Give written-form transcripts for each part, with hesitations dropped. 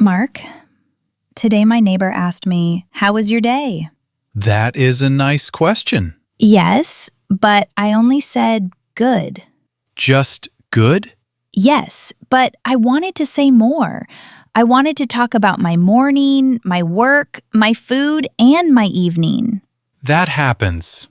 Mark, today my neighbor asked me, "How was your day?" That is a nice question. Yes, but I only said good. Just good? Yes, but I wanted to say more. I wanted to talk about my morning, my work, my food, and my evening. That happens.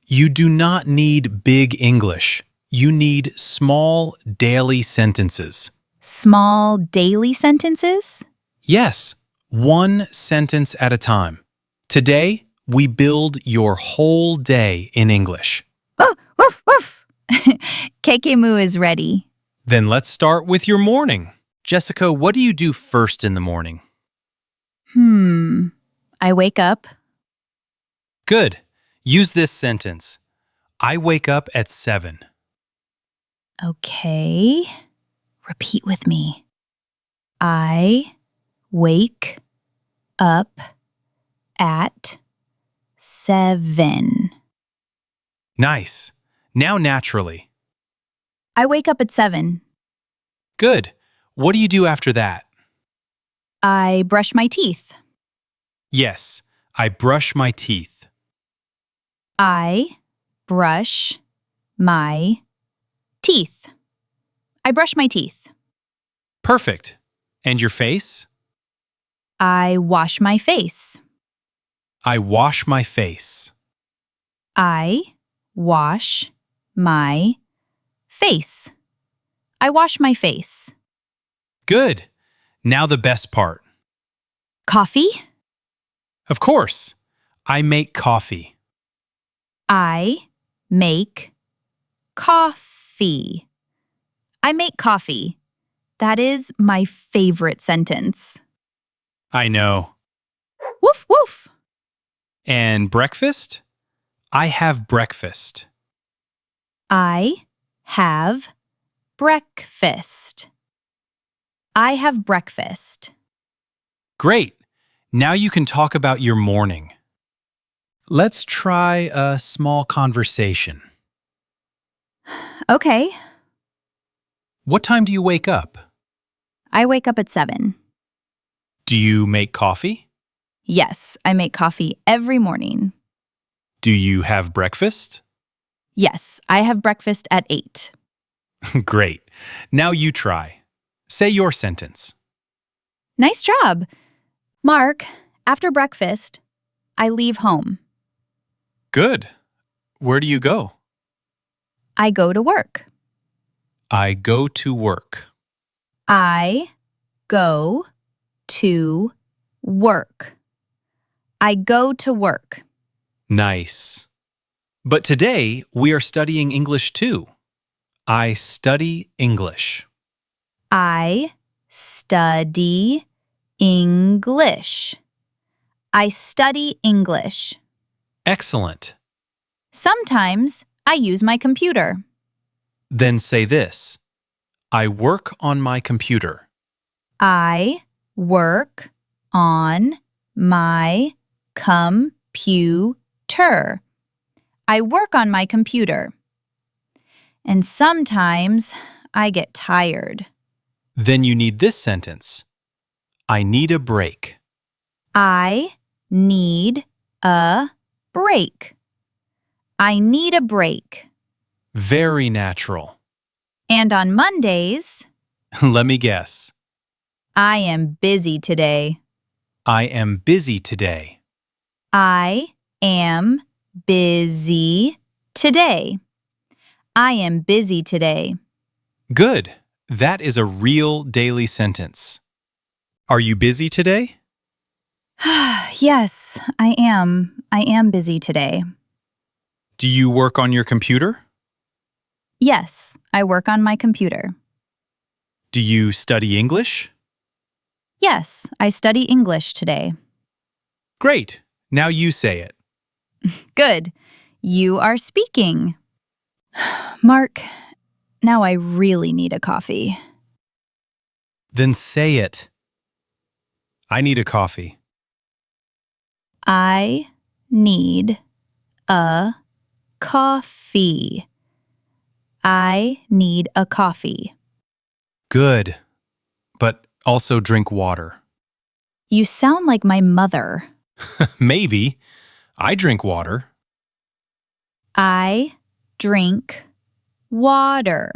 You do not need big English. You need small daily sentences. Small daily sentences? Yes, one sentence at a time. Today, we build your whole day in English. Oh, woof, woof. Kekemu is ready. Then let's start with your morning. Jessica, what do you do first in the morning? I wake up. Good. Use this sentence. I wake up at 7. Okay. Repeat with me. I wake up at 7. Nice. Now naturally. I wake up at 7. Good. What do you do after that? I brush my teeth. Yes, I brush my teeth. I brush my teeth. I brush my teeth. Perfect. And your face? I wash my face. I wash my face. I wash my face. I wash my face. Good. Now the best part. Coffee? Of course. I make coffee. I make coffee. I make coffee. That is my favorite sentence. I know. Woof, woof. And breakfast? I have breakfast. I have breakfast. I have breakfast. Great. Now you can talk about your morning. Let's try a small conversation. Okay. What time do you wake up? I wake up at 7. Do you make coffee? Yes, I make coffee every morning. Do you have breakfast? Yes, I have breakfast at 8. Great. Now you try. Say your sentence. Nice job. Mark, after breakfast, I leave home. Good. Where do you go? I go to work. I go to work. I go to work. I go to work. Nice. But today, we are studying English too. I study English. I study English. I study English. Excellent. Sometimes I use my computer. Then say this. I work on my computer. I work on my computer. I work on my computer. And sometimes I get tired. Then you need this sentence. I need a break. I need a break. I need a break. Very natural. And on Mondays, Let me guess. I am busy today. I am busy today. I am busy today. I am busy today. Good. That is a real daily sentence. Are you busy today? Yes, I am. I am busy today. Do you work on your computer? Yes, I work on my computer. Do you study English? Yes, I study English today. Great. Now you say it. Good. You are speaking. Mark, now I really need a coffee. Then say it. I need a coffee. I need a coffee. I need a coffee. Good. But also drink water. You sound like my mother. Maybe. I drink water. I drink water.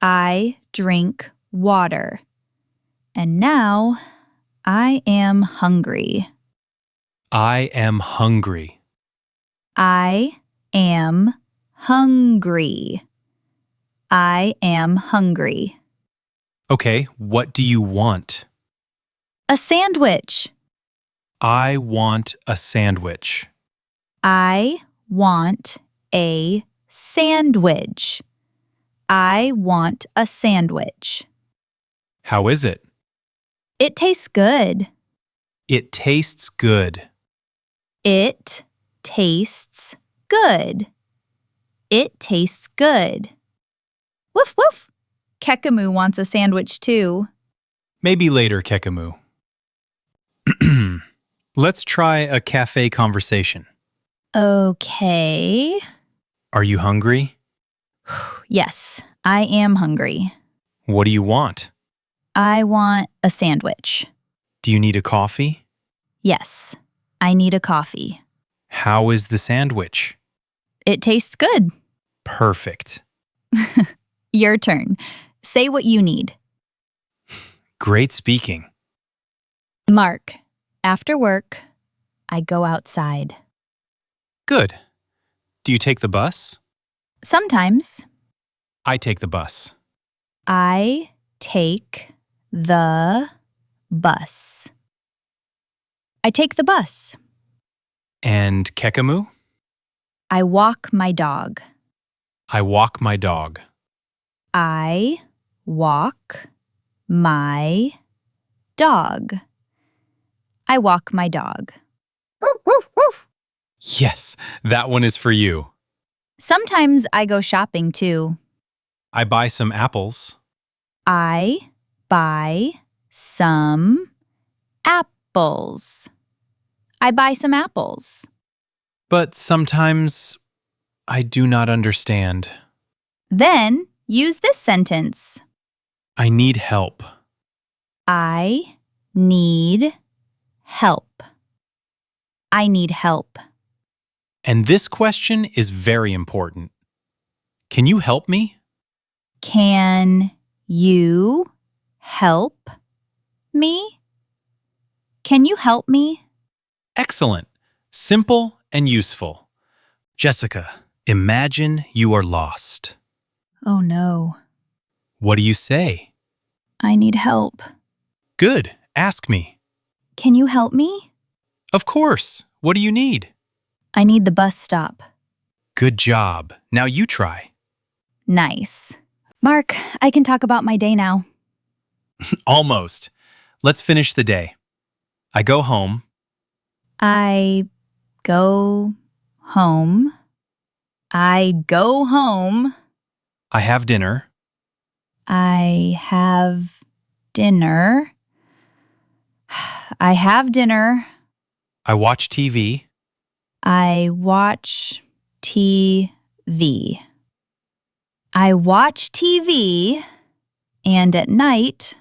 I drink water. And now I am hungry. I am hungry. I am hungry. I am hungry. Okay, what do you want? A sandwich. I want a sandwich. I want a sandwich. I want a sandwich. How is it? It tastes good. It tastes good. It tastes good. It tastes good. Woof woof. Kekemu wants a sandwich too. Maybe later, Kekemu. Let's try a cafe conversation. Okay. Are you hungry? Yes, I am hungry. What do you want? I want a sandwich. Do you need a coffee? Yes, I need a coffee. How is the sandwich? It tastes good. Perfect. Your turn. Say what you need. Great speaking. Mark, after work, I go outside. Good. Do you take the bus? Sometimes I take the bus. I take the bus. I take the bus. And Kekemu? I walk my dog. I walk my dog. I walk my dog. I walk my dog. Yes, that one is for you. Sometimes I go shopping too. I buy some apples. I buy some apples. I buy some apples. But sometimes I do not understand. Then use this sentence. I need help. I need help. I need help. And this question is very important. Can you help me? Can you help me? Can you help me? Excellent. Simple and useful. Jessica, imagine you are lost. Oh no, What do you say? I need help. Good. Ask me. Can you help me? Of course. What do you need? I need the bus stop. Good job. Now you try. Nice. Mark, I can talk about my day now. Almost. Let's finish the day. I go home. I go home. I go home. I have dinner. I have dinner. I have dinner. I watch TV. I watch TV. I watch TV, and at night,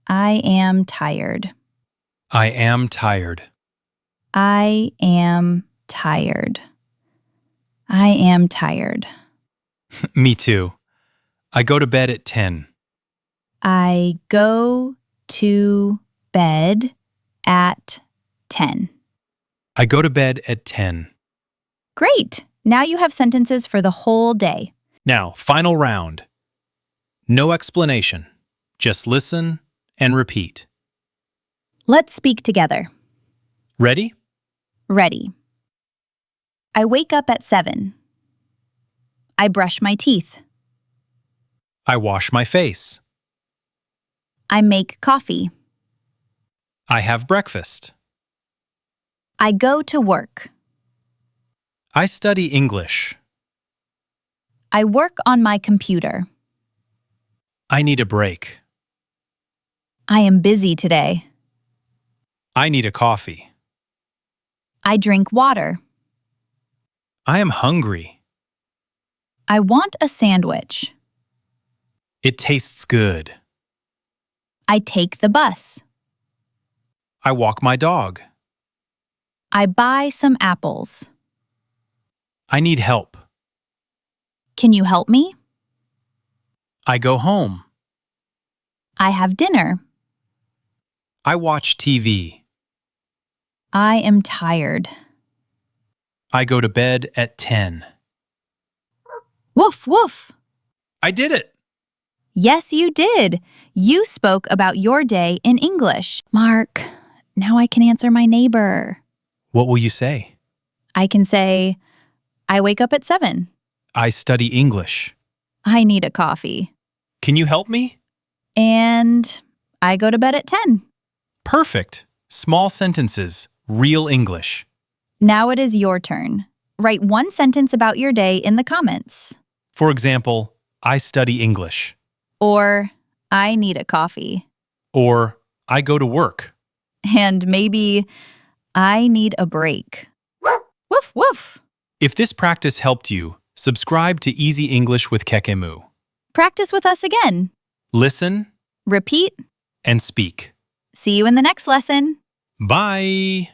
I am tired. I am tired. I am tired. I am tired. Me too. I go to bed at 10. I go to bed at 10. I go to bed at 10. Great! Now you have sentences for the whole day. Now, final round. No explanation. Just listen and repeat. Let's speak together. Ready? Ready. I wake up at 7. I brush my teeth. I wash my face. I make coffee. I have breakfast. I go to work. I study English. I work on my computer. I need a break. I am busy today. I need a coffee. I drink water. I am hungry. I want a sandwich. It tastes good. I take the bus. I walk my dog. I buy some apples. I need help. Can you help me? I go home. I have dinner. I watch TV. I am tired. I go to bed at 10. Woof, woof. I did it! Yes, you did. You spoke about your day in English. Mark, now I can answer my neighbor. What will you say? I can say, I wake up at 7. I study English. I need a coffee. Can you help me? And I go to bed at 10. Perfect. Small sentences. Real English. Now it is your turn. Write one sentence about your day in the comments. For example, I study English. Or, I need a coffee. Or, I go to work. And maybe, I need a break. Woof, woof. If this practice helped you, subscribe to Easy English with Kekemu. Practice with us again. Listen Repeat. and speak. See you in the next lesson. Bye!